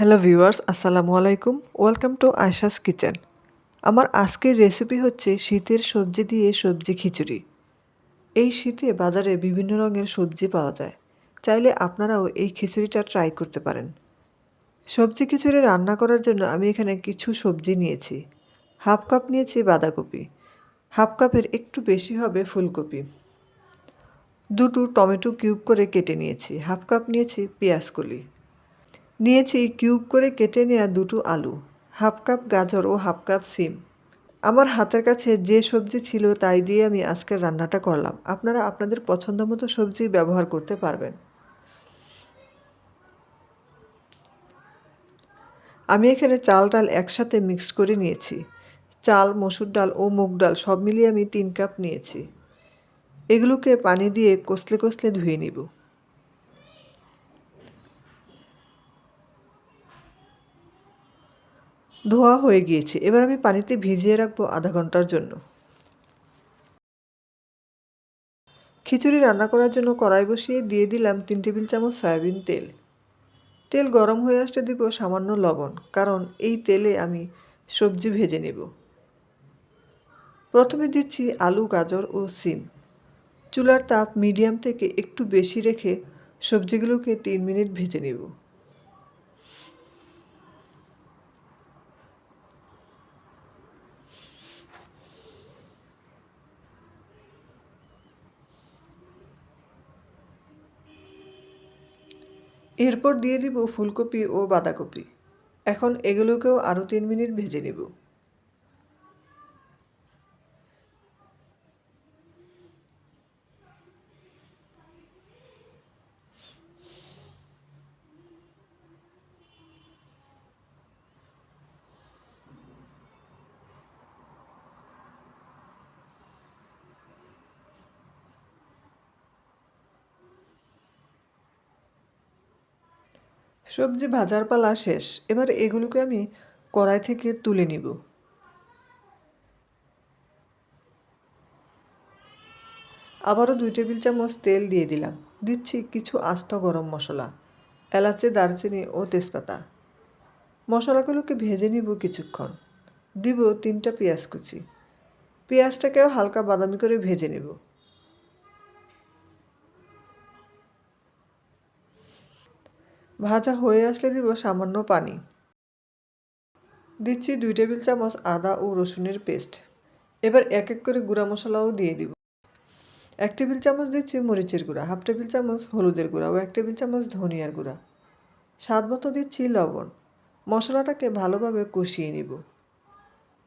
Hello viewers, আসসালামু আলাইকুম। Welcome to Ayesha's kitchen. আমার আজকের রেসিপি হচ্ছে শীতের সবজি দিয়ে সবজি খিচুড়ি। এই শীতে বাজারে বিভিন্ন রঙের সবজি পাওয়া যায়। চাইলে আপনারাও এই খিচুড়িটা ট্রাই করতে পারেন। সবজি খিচুড়ি রান্না করার জন্য আমি এখানে কিছু সবজি নিয়েছি। হাফ কাপ নিয়েছি বাঁধাকপি, হাফ কাপের একটু বেশি হবে ফুলকপি, দুটো টমেটো কিউব করে কেটে নিয়েছি, হাফ কাপ নিয়েছি পেঁয়াজ কলি, নিয়েছি কিউব করে কেটে নেওয়া দুটো আলু, হাফ কাপ গাজর ও হাফ কাপ সিম। আমার হাতের কাছে যে সবজি ছিল তাই দিয়ে আমি আজকের রান্নাটা করলাম। আপনারা আপনাদের পছন্দ মতো সবজি ব্যবহার করতে পারবেন। আমি এখানে চাল ডাল একসাথে মিক্স করে নিয়েছি। চাল, মসুর ডাল ও মুগ ডাল সব মিলিয়ে আমি 3 কাপ নিয়েছি। এগুলোকে পানি দিয়ে কষলে কষলে ধুয়ে নিব। ধোয়া হয়ে গিয়েছে। এবার আমি পানিতে ভিজিয়ে রাখবো আধা ঘন্টার জন্য। খিচুড়ি রান্না করার জন্য কড়াই বসিয়ে দিয়ে দিলাম 3 টেবিল চামচ সয়াবিন তেল। তেল গরম হয়ে আসতে দিব সামান্য লবণ, কারণ এই তেলে আমি সবজি ভেজে নেব। প্রথমে দিচ্ছি আলু, গাজর ও সিম। চুলার তাপ মিডিয়াম থেকে একটু বেশি রেখে সবজিগুলোকে 3 মিনিট ভেজে নেব। এরপর দিয়ে দিব ফুলকপি ও বাঁধাকপি। এখন এগুলোকেও আরও 3 মিনিট ভেজে নেব। সবজি ভাজার পালা শেষ। এবার এগুলোকে আমি কড়াই থেকে তুলে নিব। আবারও 2 টেবিল চামচ তেল দিয়ে দিলাম। দিচ্ছি কিছু আস্ত গরম মশলা, এলাচি, দারচিনি ও তেজপাতা। মশলাগুলোকে ভেজে নিব কিছুক্ষণ। দিব 3টা পেঁয়াজ কুচি। পেঁয়াজটাকেও হালকা বাদামি করে ভেজে নেব। ভাজা হয়ে আসলে দিব সামান্য পানি। দিচ্ছি 2 টেবিল চামচ আদা ও রসুনের পেস্ট। এবার এক এক করে গুঁড়া মশলাও দিয়ে দিব। 1 টেবিল চামচ দিচ্ছি মরিচের গুঁড়া, হাফ টেবিল চামচ হলুদের গুঁড়া ও 1 টেবিল চামচ ধনিয়ার গুঁড়া। স্বাদ মতো দিচ্ছি লবণ। মশলাটাকে ভালোভাবে কষিয়ে নিব।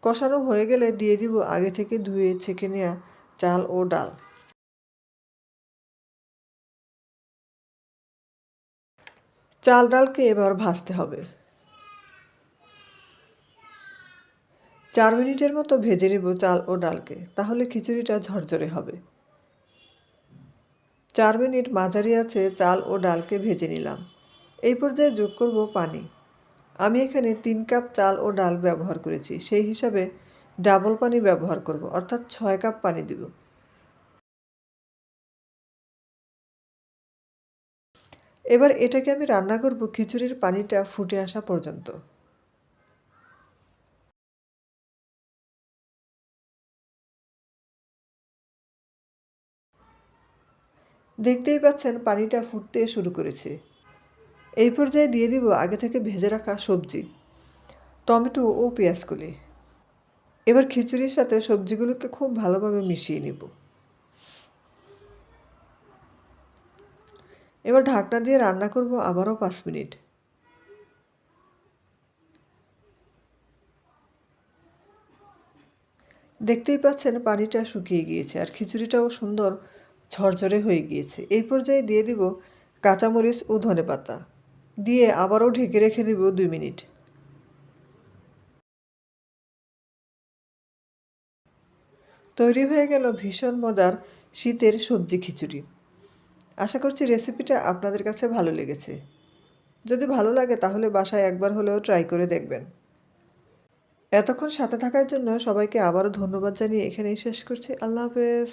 কষানো হয়ে গেলে দিয়ে দিব আগে থেকে ধুয়ে ছেঁকে নেওয়া চাল ও ডাল। চাল ডালকে এবার ভাজতে হবে। 4 মিনিটের মতো ভেজে নিব চাল ও ডালকে, তাহলে খিচুড়িটা ঝরঝরে হবে। 4 মিনিট মাঝারি আঁচে চাল ও ডালকে ভেজে নিলাম। এই পর্যায়ে যোগ করব পানি। আমি এখানে 3 কাপ চাল ও ডাল ব্যবহার করেছি, সেই হিসাবে ডাবল পানি ব্যবহার করব, অর্থাৎ 6 কাপ পানি দিব। এবার এটাকে আমি রান্না করব খিচুড়ির পানিটা ফুটে আসা পর্যন্ত। দেখতেই পাচ্ছেন পানিটা ফুটতে শুরু করেছে। এই পর্যায়ে দিয়ে দিব আগে থেকে ভেজে রাখা সবজি, টমেটো ও পেঁয়াজকলি। এবার খিচুড়ির সাথে সবজিগুলোকে খুব ভালোভাবে মিশিয়ে নিব। এবার ঢাকনা দিয়ে রান্না করব আবারও 5 মিনিট। দেখতেই পাচ্ছেন পানিটা শুকিয়ে গিয়েছে আর খিচুড়িটাও সুন্দর ঝরঝরে হয়ে গিয়েছে। এই পর্যায়ে দিয়ে দিব কাঁচামরিচ ও ধনেপাতা, দিয়ে আবারও ঢেকে রেখে দিব 2 মিনিট। তৈরি হয়ে গেল ভীষণ মজার শীতের সবজি খিচুড়ি। আশা করছি রেসিপিটা আপনাদের কাছে ভালো লেগেছে। যদি ভালো লাগে তাহলে বাসায় একবার হলেও ট্রাই করে দেখবেন। এতক্ষণ সাথে থাকার জন্য সবাইকে আবারও ধন্যবাদ জানিয়ে এখানেই শেষ করছি। আল্লাহ হাফেজ।